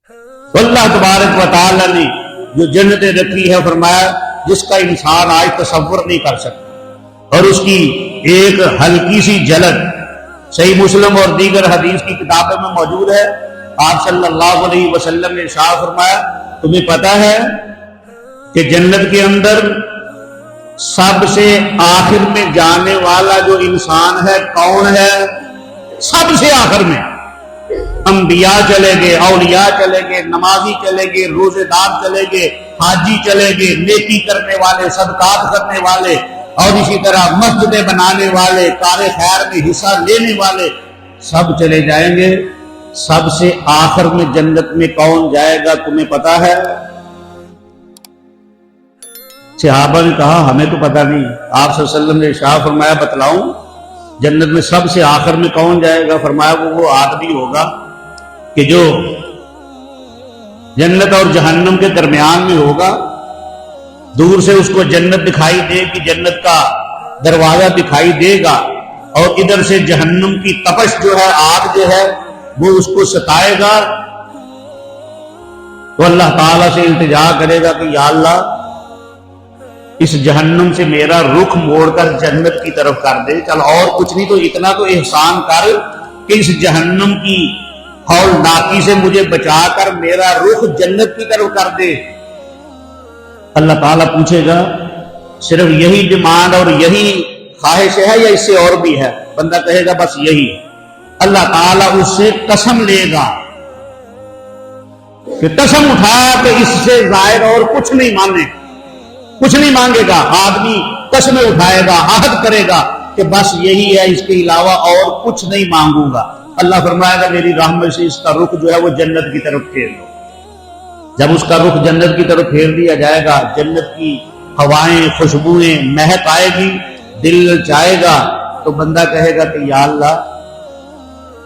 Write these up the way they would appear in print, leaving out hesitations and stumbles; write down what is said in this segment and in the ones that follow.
تو اللہ تبارک و تعالی نے جو جنتیں رکھی ہے فرمایا جس کا انسان آج تصور نہیں کر سکتا، اور اس کی ایک ہلکی سی جھلک صحیح مسلم اور دیگر حدیث کی کتابوں میں موجود ہے۔ آپ صلی اللہ علیہ وسلم نے ارشاد فرمایا تمہیں پتا ہے کہ جنت کے اندر سب سے آخر میں جانے والا جو انسان ہے کون ہے؟ سب سے آخر میں انبیاء چلے گئے، اولیاء چلے گئے، نمازی چلے گئے، روزے دار چلے گئے، حاجی چلے گئے، نیکی کرنے والے، صدقات کرنے والے، اور اسی طرح مسجدیں بنانے والے، کار خیر میں حصہ لینے والے، سب چلے جائیں گے۔ سب سے آخر میں جنت میں کون جائے گا تمہیں پتا ہے؟ صحابہ نے کہا ہمیں تو پتا نہیں۔ آپ صلی اللہ علیہ وسلم نے ارشاد فرمایا بتلاؤں جنت میں سب سے آخر میں کون جائے گا؟ فرمایا وہ آدمی ہوگا کہ جو جنت اور جہنم کے درمیان میں ہوگا، دور سے اس کو جنت دکھائی دے کہ جنت کا دروازہ دکھائی دے گا، اور ادھر سے جہنم کی تپش جو ہے، آگ جو ہے وہ اس کو ستائے گا، تو اللہ تعالیٰ سے التجا کرے گا کہ یا اللہ اس جہنم سے میرا رخ موڑ کر جنت کی طرف کر دے، چل اور کچھ نہیں تو اتنا تو احسان کر کہ اس جہنم کی ہولناکی سے مجھے بچا کر میرا رخ جنت کی طرف کر دے۔ اللہ تعالیٰ پوچھے گا صرف یہی ڈیمانڈ اور یہی خواہش ہے یا اس سے اور بھی ہے؟ بندہ کہے گا بس یہی۔ اللہ تعالیٰ اس سے قسم لے گا کہ قسم اٹھا کہ اس سے زائد اور کچھ نہیں مانے، کچھ نہیں مانگے گا۔ آدمی قسمیں اٹھائے گا، عہد کرے گا کہ بس یہی ہے، اس کے علاوہ اور کچھ نہیں مانگوں گا۔ اللہ فرمائے گا میری رحمت سے اس کا رخ جو ہے وہ جنت کی طرف پھیر دو۔ جب اس کا رخ جنت کی طرف پھیر دیا جائے گا، جنت کی ہوائیں، خوشبوئیں مہک آئے گی، دل چاہے گا، تو بندہ کہے گا کہ یا اللہ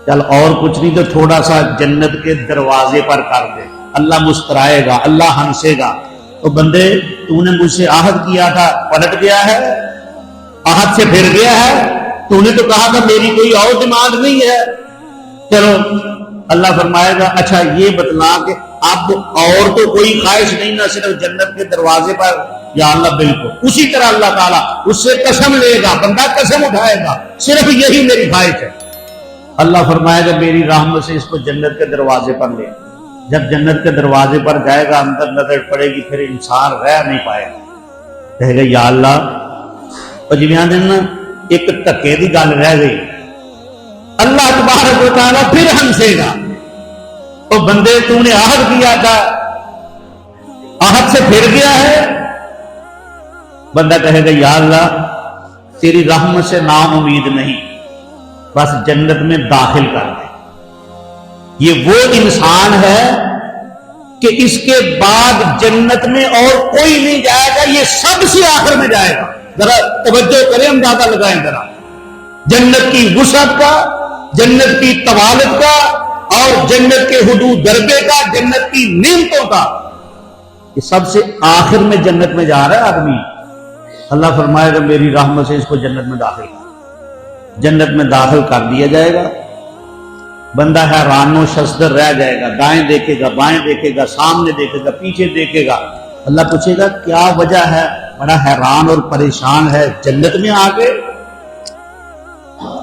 چل اور کچھ نہیں تو تھوڑا سا جنت کے دروازے پر کر دے۔ اللہ مسکرائے گا، اللہ ہنسے گا، تو بندے تو نے مجھ سے عہد کیا تھا پلٹ گیا ہے، عہد سے پھر گیا ہے، تو نے تو کہا تھا میری کوئی اور ڈیمانڈ نہیں ہے۔ چلو اللہ فرمائے گا اچھا یہ بتلا کہ اب اور تو کوئی خواہش نہیں، نہ صرف جنت کے دروازے پر؟ یا اللہ بالکل۔ اسی طرح اللہ تعالیٰ اس سے قسم لے گا، بندہ قسم اٹھائے گا صرف یہی میری خواہش ہے۔ اللہ فرمائے گا میری رحمت سے اس کو جنت کے دروازے پر لے۔ جب جنت کے دروازے پر جائے گا، اندر نظر پڑے گی، پھر انسان رہ نہیں پائے گا، کہے گا یا اللہ اور جیویاں دن ایک ٹکے دی گل رہ گئی۔ اللہ تبارک و تعالیٰ پھر ہنسے گا، تو بندے تو نے عہد کیا تھا، عہد سے پھر گیا ہے۔ بندہ کہے گا یا اللہ تیری رحمت سے نام امید نہیں، بس جنت میں داخل کر دے۔ یہ وہ انسان ہے کہ اس کے بعد جنت میں اور کوئی نہیں جائے گا، یہ سب سے آخر میں جائے گا۔ ذرا توجہ کریں، اندازہ لگائیں ذرا جنت کی وسعت کا، جنت کی طوالت کا، اور جنت کے حدود دربے کا، جنت کی نعمتوں کا۔ یہ سب سے آخر میں جنت میں جا رہا ہے آدمی۔ اللہ فرمائے گا میری رحمت سے اس کو جنت میں داخل کر۔ جنت میں داخل کر دیا جائے گا، بندہ حیران و شزدر رہ جائے گا، دائیں دیکھے گا، بائیں دیکھے گا، سامنے دیکھے گا، پیچھے دیکھے گا۔ اللہ پوچھے گا کیا وجہ ہے؟ بڑا حیران اور پریشان ہے جنت میں آ کے؟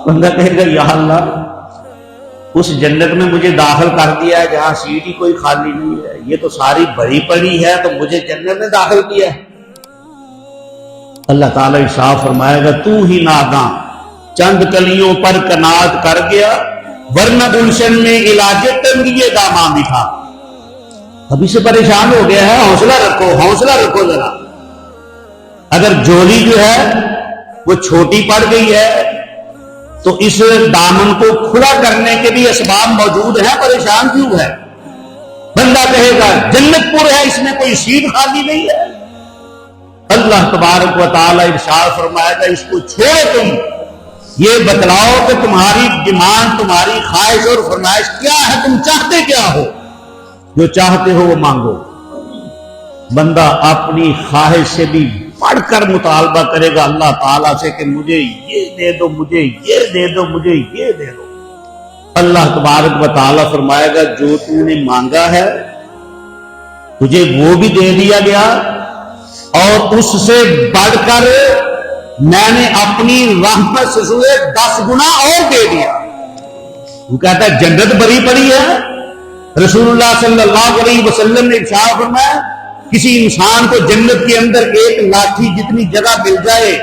بندہ کہے گا یا اللہ اس جنت میں مجھے داخل کر دیا ہے جہاں سیٹ ہی کوئی خالی نہیں ہے، یہ تو ساری بھری پڑی ہے، تو مجھے جنت میں داخل کیا ہے۔ اللہ تعالیٰ ارشاد فرمائے گا تو ہی ناداں چند کلیوں پر کنات کر گیا، ورنہ گلشن میں علاج تنگی داماں بھی تھا۔ ابھی سے پریشان ہو گیا ہے، حوصلہ رکھو، حوصلہ رکھو ذرا۔ اگر جولی جو ہے وہ چھوٹی پڑ گئی ہے تو اس دامن کو کھلا کرنے کے بھی اسباب موجود ہیں، پریشان کیوں ہے؟ بندہ کہے گا جنت پور ہے، اس میں کوئی سیٹ خالی نہیں ہے۔ اللہ تبارک و تعالی ارشاد فرمائے گا اس کو چھوڑو، تم یہ بتلاؤ کہ تمہاری ڈیمانڈ، تمہاری خواہش اور فرمائش کیا ہے، تم چاہتے کیا ہو؟ جو چاہتے ہو وہ مانگو۔ بندہ اپنی خواہش سے بھی بڑھ کر مطالبہ کرے گا اللہ تعالیٰ سے کہ مجھے یہ دے دو، مجھے یہ دے دو، مجھے یہ دے دو۔ اللہ تبارک و تعالیٰ فرمائے گا جو تو نے مانگا ہے تجھے وہ بھی دے دیا گیا اور اس سے بڑھ کر میں نے اپنی رحمت سے 10 گنا اور دے دیا. وہ کہتا ہے جنت بڑی پڑی ہے. رسول اللہ صلی اللہ علیہ وسلم نے ارشاد فرمایا کسی انسان کو جنت کے اندر ایک لاٹھی جتنی جگہ مل جائے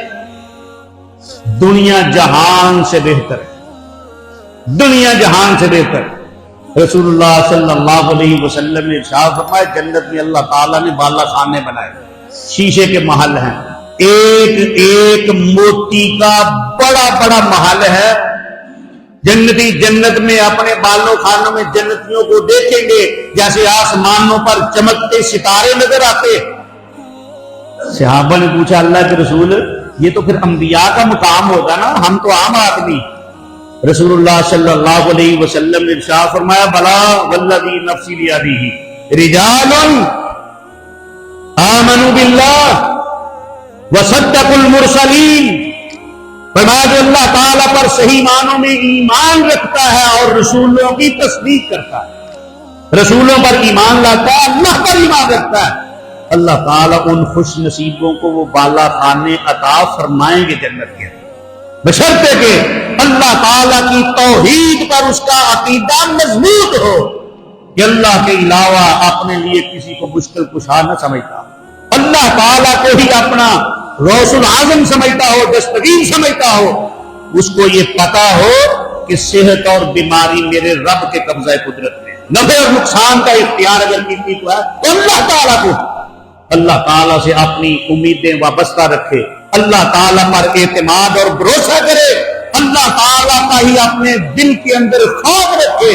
دنیا جہان سے بہتر ہے. دنیا جہان سے بہتر. رسول اللہ صلی اللہ علیہ وسلم نے ارشاد فرمایا جنت میں اللہ تعالیٰ نے بالا خانے بنائے, شیشے کے محل ہیں, ایک ایک موتی کا بڑا بڑا محل ہے. جنتی جنت میں اپنے بالوں خانوں میں جنتیوں کو دیکھیں گے جیسے آسمانوں پر چمکتے ستارے نظر آتے. صحابہ نے پوچھا اللہ کے رسول یہ تو پھر انبیاء کا مقام ہوگا نا, ہم تو عام آدمی. رسول اللہ صلی اللہ علیہ وسلم نے ارشاد فرمایا بلا والذی نفسی بیدہ رجال آمنوا باللہ وصدقوا المرسلین. فرمایا جو اللہ تعالیٰ پر صحیح معنوں میں ایمان رکھتا ہے اور رسولوں کی تصدیق کرتا ہے, رسولوں پر ایمان لاتا ہے, اللہ پر ایمان رکھتا ہے, اللہ تعالیٰ ان خوش نصیبوں کو وہ بالا خانے عطا فرمائیں گے جنت کے, بشرطے کہ اللہ تعالیٰ کی توحید پر اس کا عقیدہ مضبوط ہو کہ اللہ کے علاوہ اپنے لیے کسی کو مشکل کشا نہ سمجھتا, اللہ تعالیٰ کو ہی اپنا غوث العظم سمجھتا ہو, دستگیر سمجھتا ہو, اس کو یہ پتا ہو کہ صحت اور بیماری میرے رب کے قبضہ قدرت میں, نفع اور نقصان کا اختیار اگر کسی کو ہے تو اللہ تعالیٰ کو. اللہ تعالیٰ سے اپنی امیدیں وابستہ رکھے, اللہ تعالیٰ پر اعتماد اور بھروسہ کرے, اللہ تعالیٰ کا ہی اپنے دل کے اندر خوف رکھے